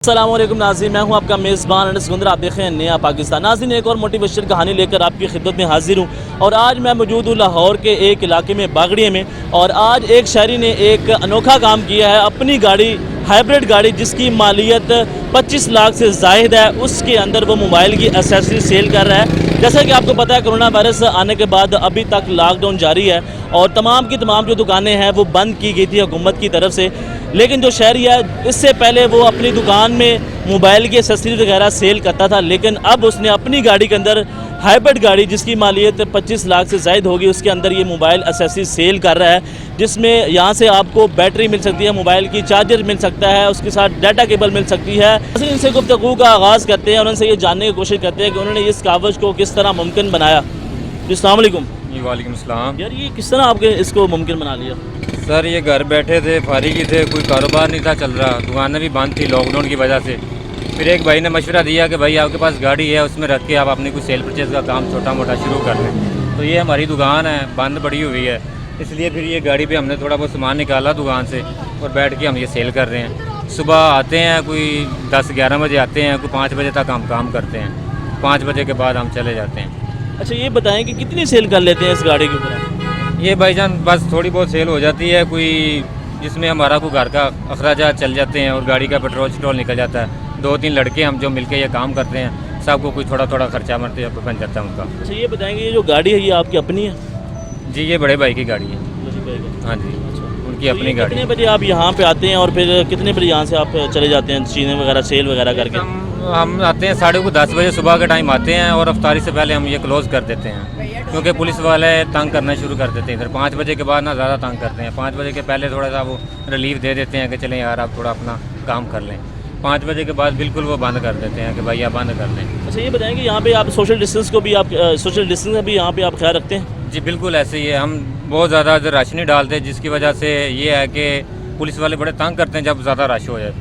السلام علیکم ناظرین، میں ہوں آپ کا میزبان انس گندر، آپ دیکھ رہے ہیں نیا پاکستان۔ ناظرین، ایک اور موٹیویشن کہانی لے کر آپ کی خدمت میں حاضر ہوں، اور آج میں موجود ہوں لاہور کے ایک علاقے میں باگڑیے میں، اور آج ایک شہری نے ایک انوکھا کام کیا ہے۔ اپنی گاڑی، ہائبرڈ گاڑی جس کی مالیت 25 لاکھ سے زائد ہے، اس کے اندر وہ موبائل کی ایکسیسری سیل کر رہا ہے۔ جیسا کہ آپ کو پتہ ہے، کرونا وائرس آنے کے بعد ابھی تک لاک ڈاؤن جاری ہے، اور تمام کی تمام جو دکانیں ہیں وہ بند کی گئی تھی حکومت کی طرف سے، لیکن جو شہری ہے اس سے پہلے وہ اپنی دکان میں موبائل کی ایکسیسریز وغیرہ سیل کرتا تھا، لیکن اب اس نے اپنی گاڑی کے اندر، ہائبرڈ گاڑی جس کی مالیت 25 لاکھ سے زائد ہوگی، اس کے اندر یہ موبائل ایکسیسریز سیل کر رہا ہے، جس میں یہاں سے آپ کو بیٹری مل سکتی ہے، موبائل کی چارجر مل سکتا ہے، اس کے ساتھ ڈیٹا کیبل مل سکتی ہے۔ ان سے گفتگو کا آغاز کرتے ہیں اور ان سے یہ جاننے کی کوشش کرتے ہیں کہ انہوں نے اس کاوش کو کس طرح ممکن بنایا۔ السلام علیکم۔ وعلیکم السلام۔ یار، یہ کس طرح آپ کے اس کو ممکن بنا لیا؟ سر، یہ گھر بیٹھے تھے، فارغ ہی تھے، کوئی کاروبار نہیں تھا چل رہا، دکانیں بھی بند تھی لاک ڈاؤن کی وجہ سے۔ پھر ایک بھائی نے مشورہ دیا کہ بھائی آپ کے پاس گاڑی ہے، اس میں رکھ کے آپ اپنی کوئی سیل پرچیز کا کام چھوٹا موٹا شروع کر لیں۔ تو یہ ہماری دکان ہے، بند پڑی ہوئی ہے، اس لیے پھر یہ گاڑی پہ ہم نے تھوڑا بہت سامان نکالا دکان سے، اور بیٹھ کے ہم یہ سیل کر رہے ہیں۔ صبح آتے ہیں، کوئی 10-11 بجے آتے ہیں، کوئی 5 بجے تک ہم کام کرتے ہیں، 5 بجے کے بعد ہم چلے جاتے ہیں۔ اچھا، یہ بتائیں کہ کتنی سیل کر لیتے ہیں اس گاڑی کے اوپر؟ یہ بھائی جان بس تھوڑی بہت سیل ہو جاتی ہے، کوئی جس میں ہمارا کوئی گھر کا اخراجات چل جاتے ہیں، اور گاڑی کا پیٹرول شٹرول نکل جاتا ہے۔ 2-3 لڑکے ہم جو مل کے یہ کام کرتے ہیں، سب کو کوئی تھوڑا تھوڑا خرچہ مرتے بن جاتا ہے ان کا۔ اچھا، یہ بتائیں کہ یہ جو گاڑی ہے یہ آپ کی اپنی ہے؟ جی، یہ بڑے بھائی کی گاڑی ہے۔ ہاں جی، ان کی اپنی گاڑی۔ کتنے بجے آپ یہاں پہ آتے ہیں اور پھر کتنے بجے یہاں سے آپ چلے جاتے ہیں چیزیں وغیرہ سیل وغیرہ کر کے؟ ہم آتے ہیں 10:30 بجے صبح کے ٹائم آتے ہیں، اور افطاری سے پہلے ہم یہ کلوز کر دیتے ہیں، کیونکہ پولیس والے تنگ کرنا شروع کر دیتے ہیں ادھر۔ 5 بجے کے بعد زیادہ تنگ کرتے ہیں، 5 بجے کے پہلے تھوڑا سا وہ ریلیف دے دیتے ہیں کہ چلیں یار آپ تھوڑا اپنا کام کر لیں۔ 5 بجے کے بعد بالکل وہ بند کر دیتے ہیں کہ بھائی آپ بند کر لیں۔ اچھا، یہ بتائیں کہ یہاں پہ آپ سوشل ڈسٹینس کو بھی سوشل ڈسٹینس کا بھی یہاں پہ آپ خیال رکھتے ہیں؟ جی بالکل ایسے ہی ہے، ہم بہت زیادہ ادھر رش نہیں ڈالتے، جس کی وجہ سے یہ ہے کہ پولیس والے بڑے تنگ کرتے ہیں جب زیادہ رش ہو جائے۔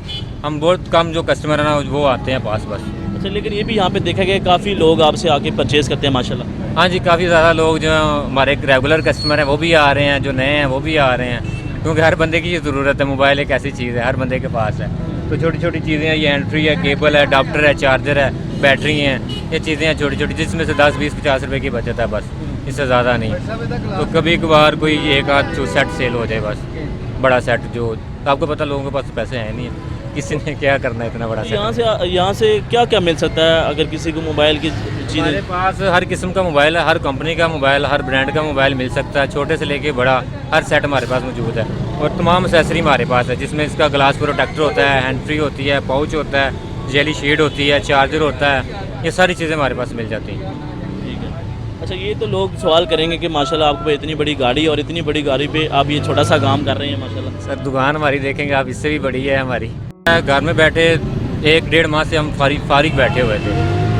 ہم بہت کم جو کسٹمر ہیں نا وہ آتے ہیں پاس بس۔ اچھا، لیکن یہ بھی یہاں پہ دیکھا گیا کافی لوگ آپ سے آ کے پرچیز کرتے ہیں ماشاءاللہ۔ ہاں جی، کافی زیادہ لوگ جو ہمارے ریگولر کسٹمر ہیں وہ بھی آ رہے ہیں، جو نئے ہیں وہ بھی آ رہے ہیں، کیونکہ ہر بندے کی یہ ضرورت ہے۔ موبائل ایک ایسی چیز ہے ہر بندے کے پاس ہے، تو چھوٹی چھوٹی چیزیں ہیں، یہ اینٹری ہے، کیبل ہے، اڈاپٹر ہے، چارجر ہے، بیٹری ہیں، یہ چیزیں ہیں چھوٹی چھوٹی، جس میں سے 10-20-50 روپے کی بچت ہے بس، اس سے زیادہ نہیں۔ تو کبھی کبھار کوئی ایک آدھ سیٹ سیل ہو جائے بس، بڑا سیٹ جو آپ کو پتہ لوگوں کے پاس پیسے ہیں نہیں، کسی نے کیا کرنا ہے اتنا بڑا سیٹ۔ یہاں سے کیا کیا مل سکتا ہے اگر کسی کو موبائل کی چیزیں؟ ہمارے پاس ہر قسم کا موبائل ہے، ہر کمپنی کا موبائل، ہر برانڈ کا موبائل مل سکتا ہے، چھوٹے سے لے کے بڑا ہر سیٹ ہمارے پاس موجود ہے، اور تمام ایکسیسری ہمارے پاس ہے، جس میں اس کا گلاس پروٹیکٹر ہوتا ہے، ہینڈ فری ہوتی ہے، پاؤچ ہوتا ہے، جیلی شیڈ ہوتی ہے، چارجر ہوتا ہے، یہ ساری چیزیں ہمارے پاس مل جاتی ہیں۔ ٹھیک ہے۔ اچھا، یہ تو لوگ سوال کریں گے کہ ماشاءاللہ آپ کو اتنی بڑی گاڑی اور اتنی بڑی گاڑی پہ آپ یہ چھوٹا سا کام کر رہے ہیں ماشاءاللہ۔ سر دکان ہماری دیکھیں گے آپ، اس سے بھی بڑی ہے ہماری۔ گھر میں بیٹھے 1-1.5 ماہ سے ہم فارغ بیٹھے ہوئے تھے،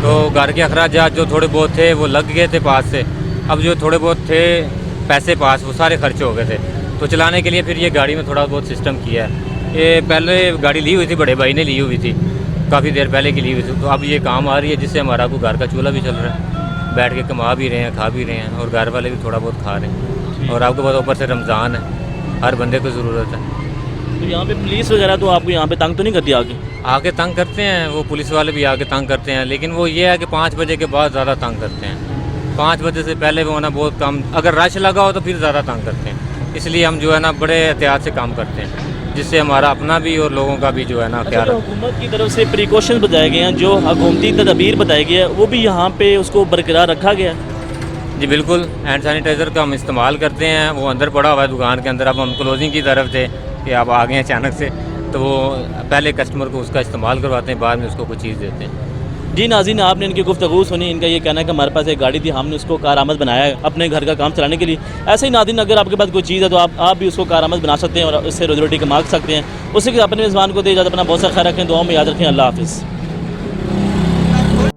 تو گھر کے اخراجات جو تھوڑے بہت تھے وہ لگ گئے تھے پاس سے، اب جو تھوڑے بہت تھے پیسے پاس وہ سارے خرچ ہو گئے تھے، تو چلانے کے لیے پھر یہ گاڑی میں تھوڑا بہت سسٹم کیا ہے۔ یہ پہلے گاڑی لی ہوئی تھی، بڑے بھائی نے لی ہوئی تھی، کافی دیر پہلے کی لی ہوئی تھی، تو اب یہ کام آ رہی ہے، جس سے ہمارا کوئی گھر کا چولہا بھی چل رہا ہے، بیٹھ کے کما بھی رہے ہیں، کھا بھی رہے ہیں، اور گھر والے بھی تھوڑا بہت کھا رہے ہیں، اور آپ کو پتہ اوپر سے رمضان ہے، ہر بندے کو ضرورت ہے۔ تو یہاں پہ پولیس وغیرہ تو آپ کو یہاں پہ تنگ تو نہیں کرتی آ کے تنگ کرتے ہیں، وہ پولیس والے بھی آ کے تنگ کرتے ہیں، لیکن وہ یہ ہے کہ 5 بجے کے بعد زیادہ تنگ کرتے ہیں، 5 بجے سے پہلے وہ ہونا بہت کم، اگر رش لگا ہو تو پھر زیادہ تنگ کرتے ہیں، اس لیے ہم جو ہے نا بڑے احتیاط سے کام کرتے ہیں، جس سے ہمارا اپنا بھی اور لوگوں کا بھی جو ہے نا خیال۔ حکومت کی طرف سے پریکاشن بتائے گئے ہیں، جو حکومتی تدابیر بتائی گئی ہے وہ بھی یہاں پہ اس کو برقرار رکھا گیا ہے؟ جی بالکل، ہینڈ سینیٹائزر کا ہم استعمال کرتے ہیں، وہ اندر پڑا ہوا ہے دکان کے اندر، اب ہم کلوزنگ کی طرف تھے کہ آپ آ گئے ہیں اچانک سے، تو وہ پہلے کسٹمر کو اس کا استعمال کرواتے ہیں، بعد میں اس کو کوئی چیز دیتے ہیں۔ جی ناظرین، آپ نے ان کی گفتگو سنی، ان کا یہ کہنا ہے کہ ہمارے پاس ایک گاڑی تھی، ہم نے اس کو کارآمد بنایا ہے اپنے گھر کا کام چلانے کے لیے۔ ایسے ہی ناظرین، اگر آپ کے پاس کوئی چیز ہے تو آپ بھی اس کو کارآمد بنا سکتے ہیں اور اس سے روزی روٹی کما سکتے ہیں۔ اسی کے اپنے میزبان کو دے اجازت، اپنا بہت سا خیال رکھیں، دعاؤں میں یاد رکھیں۔ اللہ حافظ۔